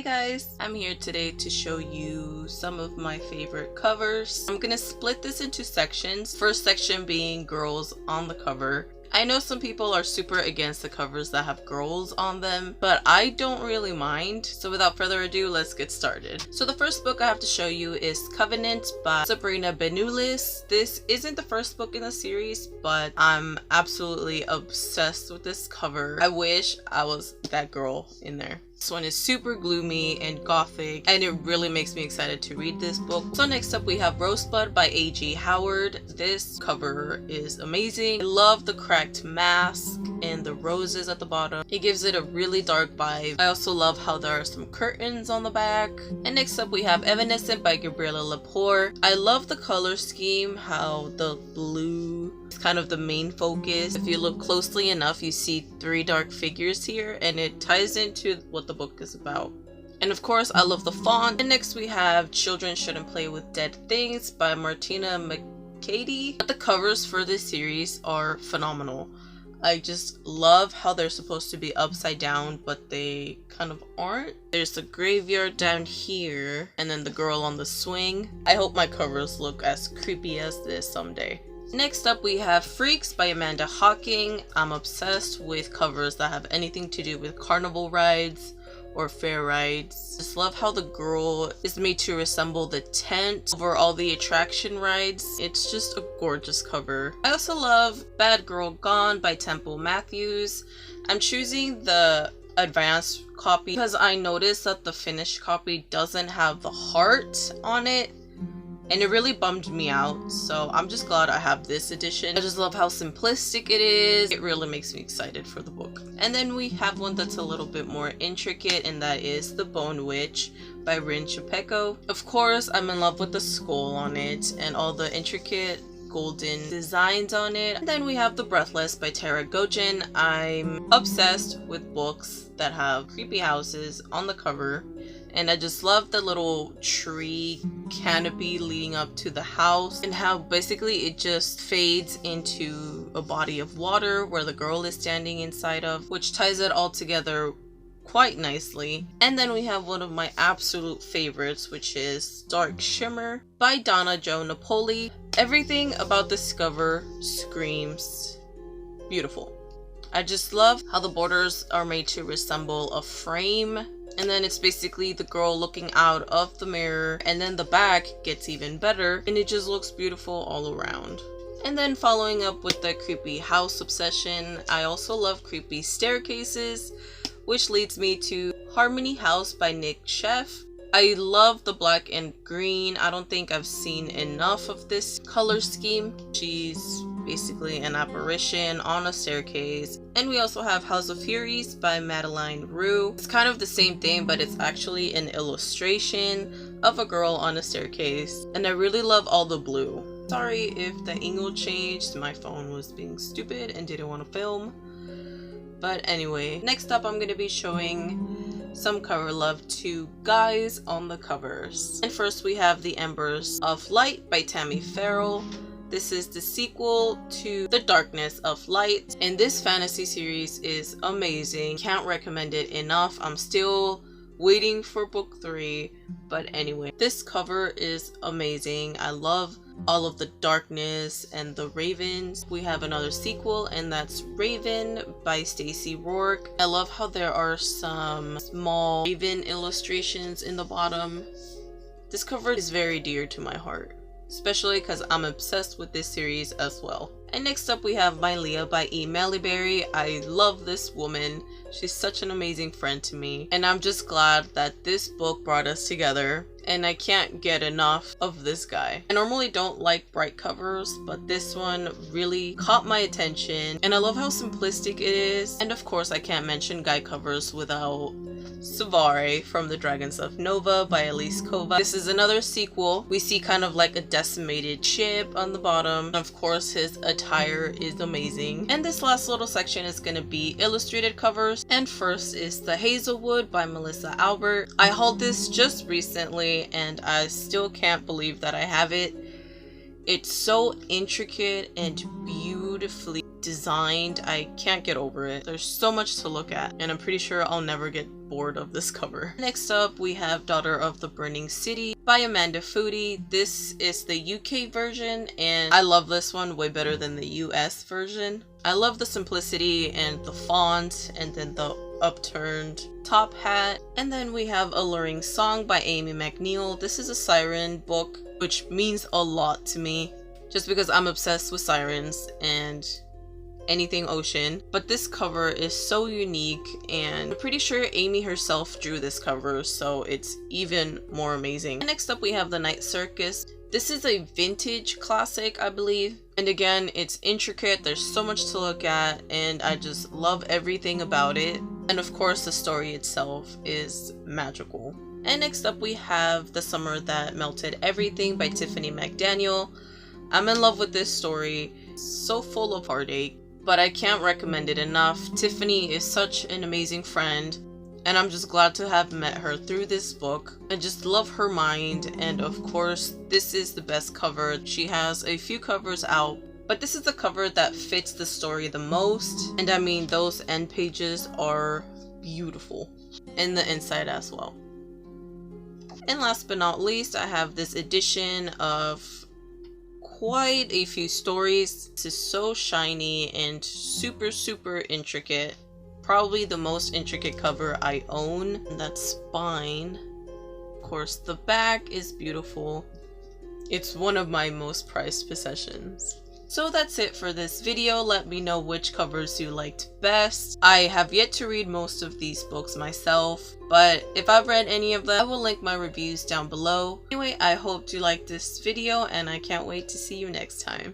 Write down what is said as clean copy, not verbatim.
Hi guys, I'm here today to show you some of my favorite covers. I'm gonna split this into sections. First section being girls on the cover. I know some people are super against the covers that have girls on them, but I don't really mind. So without further ado, let's get started. So the first book I have to show you is Covenant by Sabrina Benulis. This isn't the first book in the series, but I'm absolutely obsessed with this cover. I wish I was that girl in there. This one is super gloomy and gothic, and it really makes me excited to read this book. So next up we have Roseblood by A.G. Howard. This cover is amazing. I love the cracked mask and the roses at the bottom. It gives it a really dark vibe. I also love how there are some curtains on the back. And next up we have Evanescent by Gabriela Lepore. I love the color scheme, how the blue is kind of the main focus. If you look closely enough, you see three dark figures here, and it ties into what the book is about. And of course, I love the font. And next we have Children Shouldn't Play with Dead Things by Martina McCady. The covers for this series are phenomenal. I just love how they're supposed to be upside down, but they kind of aren't. There's the graveyard down here, and then the girl on the swing. I hope my covers look as creepy as this someday. Next up we have Freaks by Amanda Hocking. I'm obsessed with covers that have anything to do with carnival rides or fair rides. Just love how the girl is made to resemble the tent over all the attraction rides. It's just a gorgeous cover. I also love Bad Girl Gone by Temple Matthews. I'm choosing the advanced copy because I noticed that the finished copy doesn't have the heart on it, and it really bummed me out, so I'm just glad I have this edition. I just love how simplistic it is. It really makes me excited for the book. And then we have one that's a little bit more intricate, and that is The Bone Witch by Rin Chupeco. Of course, I'm in love with the skull on it and all the intricate golden designs on it. And then we have The Breathless by Tara Gojin. I'm obsessed with books that have creepy houses on the cover, and I just love the little tree canopy leading up to the house, and how basically it just fades into a body of water where the girl is standing inside of, which ties it all together quite nicely. And then we have one of my absolute favorites, which is Dark Shimmer by Donna Jo Napoli. Everything about this cover screams beautiful. I just love how the borders are made to resemble a frame, and then it's basically the girl looking out of the mirror, and then the back gets even better, and it just looks beautiful all around. And then following up with the creepy house obsession, I also love creepy staircases, which leads me to Harmony House by Nick Sheff. I love the black and green. I don't think I've seen enough of this color scheme. She's basically an apparition on a staircase. And we also have House of Furies by Madeline Rue. It's kind of the same thing, but it's actually an illustration of a girl on a staircase. And I really love all the blue. Sorry if the angle changed. My phone was being stupid and didn't want to film. But anyway, next up I'm going to be showing some cover love to guys on the covers. And first we have The Embers of Light by Tammy Farrell. This is the sequel to The Darkness of Light, and this fantasy series is amazing. Can't recommend it enough. I'm still waiting for book 3, but anyway, this cover is amazing. I love all of the darkness and the ravens. We have another sequel, and that's Raven by Stacey Rourke. I love how there are some small raven illustrations in the bottom. This cover is very dear to my heart, especially because I'm obsessed with this series as well. And next up we have My Leah by E. Malleberry. I love this woman. She's such an amazing friend to me, and I'm just glad that this book brought us together, and I can't get enough of this guy. I normally don't like bright covers, but this one really caught my attention, and I love how simplistic it is. And of course I can't mention guy covers without Savare from The Dragons of Nova by Elise Kova. This is another sequel. We see kind of like a decimated ship on the bottom. And of course his attire is amazing. And this last little section is going to be illustrated covers. And first is The Hazel Wood by Melissa Albert. I hauled this just recently and I still can't believe that I have it. It's so intricate and beautifully designed. I can't get over it. There's so much to look at, and I'm pretty sure I'll never get bored of this cover. Next up, we have Daughter of the Burning City by Amanda Foody. This is the UK version, and I love this one way better than the US version. I love the simplicity and the font, and then the upturned top hat. And then we have Alluring Song by Amy McNeil. This is a siren book, which means a lot to me, just because I'm obsessed with sirens and anything ocean. But this cover is so unique, and I'm pretty sure Amy herself drew this cover, so it's even more amazing. And next up we have the Night Circus. This is a vintage classic, I believe. And again, it's intricate, there's so much to look at, and I just love everything about it. And of course, the story itself is magical. And next up we have The Summer That Melted Everything by Tiffany McDaniel. I'm in love with this story, so full of heartache, but I can't recommend it enough. Tiffany is such an amazing friend, and I'm just glad to have met her through this book. I just love her mind, and of course, this is the best cover. She has a few covers out, but this is the cover that fits the story the most. And I mean, those end pages are beautiful, and the inside as well. And last but not least, I have this edition of quite a few stories. This is so shiny and super intricate. Probably the most intricate cover I own, and that's Spine. Of course, the back is beautiful. It's one of my most prized possessions. So that's it for this video. Let me know which covers you liked best. I have yet to read most of these books myself, but if I've read any of them, I will link my reviews down below. Anyway, I hope you liked this video, and I can't wait to see you next time.